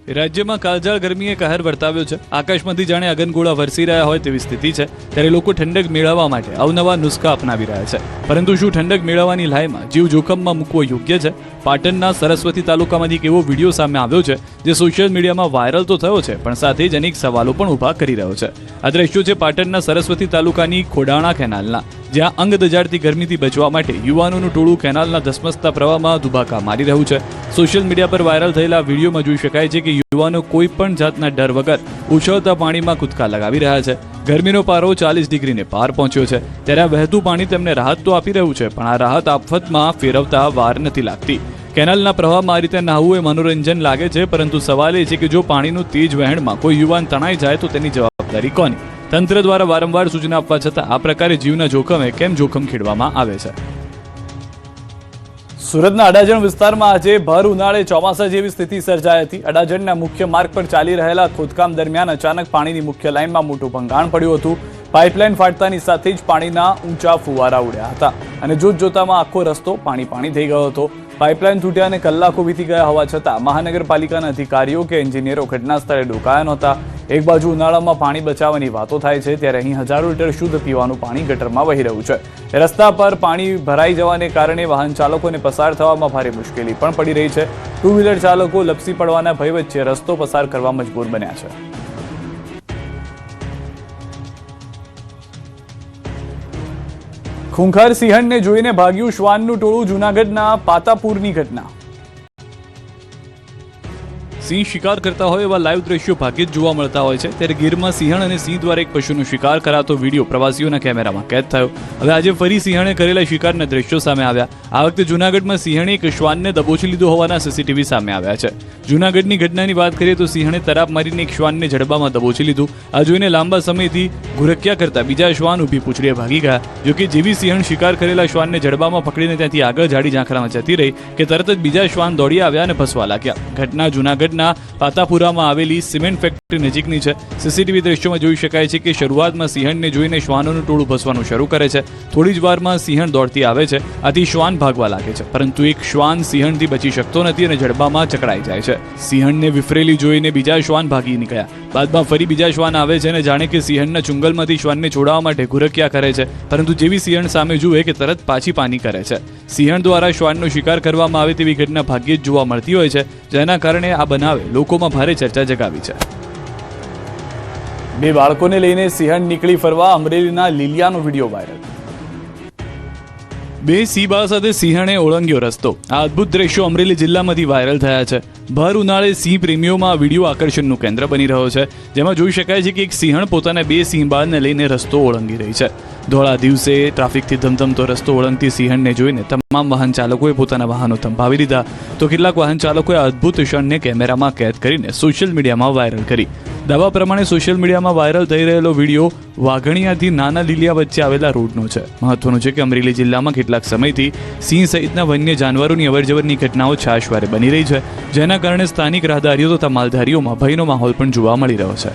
રાજ્યમાં કાળઝાળ ગરમીએ કહેર વર્તાવ્યો છે। આકાશમાંથી જાણે અગનગોળા વરસી રહ્યા હોય તેવી સ્થિતિ છે। ત્યારે લોકો ઠંડક મેળવવા માટે અવનવા નુસ્ખા અપનાવી રહ્યા છે, પરંતુ શું ઠંડક મેળવવાની લાયમાં જીવ જોખમમાં મૂકવો યોગ્ય છે? પાટણના સરસ્વતી તાલુકામાંથી એક એવો વિડીયો સામે આવ્યો છે જે સોશિયલ મીડિયામાં વાયરલ તો થયો છે, પણ સાથે જ અનેક સવાલો પણ ઊભા કરી રહ્યો છે। આ દ્રશ્યો છે પાટણના સરસ્વતી તાલુકાની ખોડાણા કેનાલના, જ્યાં અંગ દજાડતી ગરમીથી બચવા માટે યુવાનોનું ટોળું કેનાલના ધસમસતા પ્રવાહમાં દુબાકા મારી રહ્યું છે। સોશિયલ મીડિયા પર વાયરલ થયેલા વિડીયોમાં જોઈ શકાય છે કે યુવાનો કોઈ પણ જાતના ડર વગર ઉછળતા પાણીમાં કૂદકા લગાવી રહ્યા છે। ગરમીનો પારો 40 ડિગ્રીને પાર પહોંચ્યો છે, ત્યારે આ વહેતું પાણી તેમને રાહત તો આપી રહ્યું છે, પણ આ રાહત આફતમાં ફેરવતા વાર નથી લાગતી। કેનાલના પ્રવાહમાં આ રીતે નહાવું એ મનોરંજન લાગે છે, પરંતુ સવાલ એ છે કે જો પાણીનું તેજ વહેણમાં કોઈ યુવાન તણાઈ જાય તો તેની જવાબદારી કોની? તંત્ર દ્વારા વારંવાર સૂચના આપવા છતાં આ પ્રકારે જીવના જોખમે કેમ જોખમ ખેડવામાં આવે છે? સુરતના અડાજણ વિસ્તારમાં આજે ભર ઉનાળે ચોમાસા જેવી સ્થિતિ સર્જાઈ હતી। અડાજણના મુખ્ય માર્ગ પર ચાલી રહેલા ખોદકામ દરમિયાન અચાનક પાણીની મુખ્ય લાઇનમાં મોટું ભંગાણ પડ્યું હતું। પાઇપલાઇન ફાટતાની સાથે જ પાણીના ઊંચા ફુવારા ઉડ્યા હતા અને જોતજોતામાં આખો રસ્તો પાણી થઈ ગયો હતો। પાઇપલાઇન તૂટ્યા અને કલાકો વીતી ગયા હોવા છતાં મહાનગરપાલિકાના અધિકારીઓ કે એન્જિનિયરો ઘટના સ્થળે ડોકાયા નહોતા। એક બાજુ ઉનાળામાં પાણી બચાવવાની વાતો થાય છે, ત્યારે અહીં હજારો લીટર શુદ્ધ પીવાનું પાણી ગટરમાં વહી રહ્યું છે। રસ્તા પર પાણી ભરાઈ જવાને કારણે વાહન ચાલકોને પસાર થવામાં ભારે મુશ્કેલી પણ પડી રહી છે। ટુ વ્હીલર ચાલકો લપસી પડવાના ભય વચ્ચે રસ્તો પસાર કરવા મજબૂર બન્યા છે। ખૂંખાર સિંહણને જોઈને ભાગ્યું શ્વાનનું ટોળું, જૂનાગઢના પાતાપુરની ઘટના। સિંહ શિકાર કરતા હોય એવા લાઈવ દ્રશ્યો ભાગ્યે જ જોવા મળતા હોય છે, ત્યારે ગીરમાં સિંહણ અને સિંહ દ્વારા એક પશુનો શિકાર કરાતો વિડીયો પ્રવાસીઓના કેમેરામાં કેદ થયો। હવે આજે ફરી સિંહણે કરેલા શિકારના દ્રશ્યો સામે આવ્યા। આ વખતે જૂનાગઢમાં સિંહણે એક શ્વાનને દબોચી લીધો હોવાના સીસીટીવી સામે આવ્યા છે। જૂનાગઢની ઘટનાની વાત કરીએ તો સિંહણે તરાપ મારીને એક શ્વાનને જડબામાં દબોચી લીધું। આ જોઈને લાંબા સમયથી ઘુરક્યા કરતા બીજા શ્વાન ઊભી પૂંછડીએ ભાગી ગયા। જોકે જેવી સિંહણ શિકાર કરેલા શ્વાનને જડબામાં પકડીને ત્યાંથી આગળ ઝાડી ઝાંખરામાં જતી રહી કે તરત જ બીજા શ્વાન દોડી આવ્યા અને ભસવા લાગ્યા। ઘટના જૂનાગઢના પાતાપુરામાં આવેલી સિમેન્ટ ફેક્ટરી નજીકની છે। સીસીટીવી દ્રશ્યોમાં જોઈ શકાય છે કે શરૂઆતમાં સિંહણને જોઈને શ્વાનોનું ટોળું ભસવાનું શરૂ કરે છે। થોડી જ વારમાં સિંહણ દોડતી આવે છે, આથી શ્વાન ભાગવા લાગે છે, પરંતુ એક શ્વાન સિંહણથી બચી શકતો નથી અને જડબામાં જકડાઈ જાય છે। સિંહણને વિફરેલી જોઈને બીજા શ્વાન ભાગી નીકળ્યા। બાદમાં ફરી બીજા શ્વાન આવે છે અને જાણે કે સિંહણના ચુંગલમાંથી શ્વાનને છોડાવવા માટે ઘુરક્યા કરે છે, પરંતુ જેવી સિંહણ સામે જુએ કે તરત પાછી પાની કરે છે। સિંહણ દ્વારા શ્વાનનો શિકાર કરવામાં આવે તેવી ઘટના ભાગ્યે જ જોવા મળતી હોય છે, જેના કારણે આ બનાવે લોકોમાં ભારે ચર્ચા જગાવી છે। બે બાળકોને લઈને સિંહણ નીકળી ફરવા, અમરેલીના લીલિયાનો વિડીયો વાયરલ। બે સિંહ બાળ સાથે સિંહણે ઓળંગ્યો રસ્તો। આ અદ્ભુત દ્રશ્યો અમરેલી જિલ્લામાંથી વાયરલ થયા છે। ભર ઉનાળે સિંહ પ્રેમીઓમાં આ વિડીયો આકર્ષણનું કેન્દ્ર બની રહ્યો છે, જેમાં જોઈ શકાય છે કે એક સિંહણ પોતાના બે સિંહ બાળને લઈને રસ્તો ઓળંગી રહી છે। ધોળા દિવસે ટ્રાફિકથી ધમધમતો રસ્તો ઓળંગતી સિંહણને જોઈને તમામ વાહન ચાલકોએ પોતાના વાહનો થંભાવી દીધા, તો કેટલાક વાહન ચાલકોએ આ અદ્ભુત ક્ષણને કેમેરામાં કેદ કરીને સોશિયલ મીડિયામાં વાયરલ કરી। દાવા પ્રમાણે સોશિયલ મીડિયામાં વાયરલ થઈ રહેલો વિડીયો વાઘણિયાથી નાના લીલિયા વચ્ચે આવેલા રોડનો છે। મહત્વનું છે કે અમરેલી જિલ્લામાં કેટલાક સમયથી સિંહ સહિતના વન્ય જાનવરોની અવરજવરની ઘટનાઓ છાશવારે બની રહી છે, જેના કારણે સ્થાનિક રાહદારીઓ તથા માલધારીઓમાં ભયનો માહોલ પણ જોવા મળી રહ્યો છે।